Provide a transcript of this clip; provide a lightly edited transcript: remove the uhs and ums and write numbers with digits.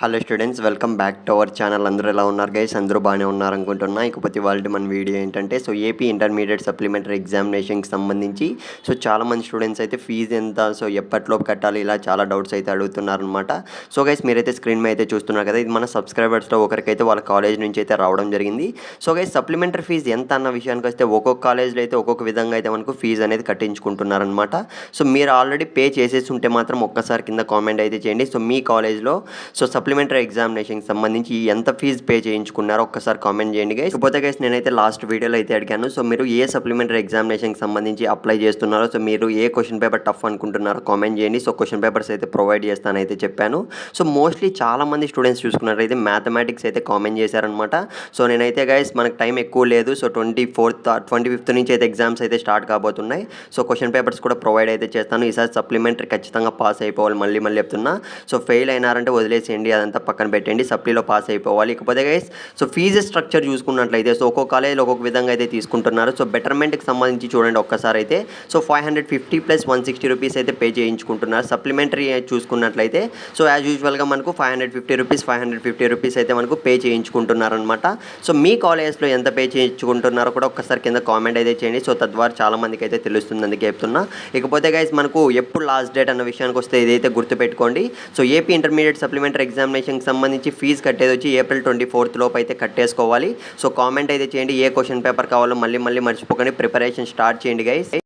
Hello students, welcome back to our channel. అందరూ ఎలా ఉన్నారు గైస్? అందరూ బాగానే ఉన్నారనుకుంటున్నా. ఇకపోతే ఇవాళ మన వీడియో ఏంటంటే ఏపీ ఇంటర్మీడియట్ సప్లిమెంటరీ ఎగ్జామినేషన్కి సంబంధించి చాలామంది స్టూడెంట్స్ అయితే ఫీజు ఎంత, ఎప్పటిలోపు కట్టాలి, ఇలా చాలా డౌట్స్ అయితే అడుగుతున్నారనమాట. గైస్ మీరైతే స్క్రీన్ మీద అయితే చూస్తున్నారు కదా, ఇది మన సబ్స్క్రైబర్స్లో ఒకరికైతే వాళ్ళ కాలేజ్ నుంచి అయితే రావడం జరిగింది. గైస్ సప్లిమెంటరీ ఫీజు ఎంత అన్న విషయానికి వస్తే ఒక్కొక్క కాలేజ్లో అయితే ఒక్కొక్క విధంగా అయితే మనకు ఫీజు అనేది కట్టించుకుంటున్నారనమాట. మీరు ఆల్రెడీ పే చేసేసి ఉంటే మాత్రం ఒక్కసారి కింద కామెంట్ అయితే చేయండి. మీ కాలేజ్లో సప్లిమెంటరీ ఎగ్జామినేషన్కి సంబంధించి ఎంత ఫీజు పే చేయించుకున్నారో ఒక్కసారి కామెంట్ చేయండి గైస్. ఇకపోతే గైస్ నేనైతే లాస్ట్ వీడియోలో అయితే అడిగాను, మీరు ఏ సప్లిమెంటరీ ఎగ్జామినేషన్కి సంబంధించి అప్లై చేస్తున్నారో, మీరు ఏ క్వశ్చన్ పేపర్ టఫ్ అనుకుంటున్నారో కామెంట్ చేయండి. క్వశ్చన్ పేపర్స్ అయితే ప్రొవైడ్ చేస్తానైతే చెప్పాను. మోస్ట్లీ చాలామంది స్టూడెంట్స్ చూసుకున్నట్లయితే మ్యాథమెటిక్స్ అయితే కామెంట్ చేశారనమాట. నేనైతే గైస్ మనకు టైం ఎక్కువ లేదు, 25th నుంచి అయితే ఎగ్జామ్స్ అయితే స్టార్ట్ కాబోతున్నాయి. క్వశ్చన్ పేపర్స్ కూడా ప్రొవైడ్ అయితే చేస్తాను. ఈసారి సప్లిమెంటరీ ఖచ్చితంగా పాస్ అయిపోవాలి, మళ్ళీ చెప్తున్నా. ఫెయిల్ అయినారంటే వదిలేసేయండి, అదంతా పక్కన పెట్టండి, సప్లీలో పాస్ అయిపోవాలి. ఇకపోతే గైస్ ఫీజు స్ట్రక్చర్ చూసుకున్నట్లయితే ఒక్కొక్క కాలేజ్లో ఒక్కొక్క విధంగా అయితే తీసుకుంటున్నారు. బెటర్మెంట్కి సంబంధించి చూడండి ఒక్కసారి అయితే 550 + 160 రూపీస్ అయితే పే చేయించుకుంటున్నారు. సప్లిమెంటరీ చూసుకున్నట్లయితే యాజ్ యూజువల్గా మనకు 550 రూపీస్ అయితే మనకు పే చేయించుకుంటున్నారనమాట. మీ కాలేజ్లో ఎంత పే చేయించుకుంటున్నారో కూడా ఒక్కసారి కింద కామెంట్ అయితే చేయండి. తద్వారా చాలామందికి అయితే తెలుస్తుంది, అందుకే చెప్తున్నా. ఇకపోతే గైస్ మనకు ఎప్పుడు లాస్ట్ డేట్ అన్న విషయానికి వస్తే ఇదైతే గుర్తుపెట్టుకోండి. ఏపీ ఇంటర్మీడియట్ సప్లిమెంటరీ ఎగ్జామినేషన్కి సంబంధించి ఫీజు కట్టేది వచ్చి ఏప్రిల్ 24th లోపు అయితే కట్టేసుకోవాలి. కామెంట్ అయితే చేయండి, ఏ క్వశ్చన్ పేపర్ కావాలో మళ్ళీ మర్చిపోకండి. ప్రిపరేషన్ స్టార్ట్ చేయండి గైస్.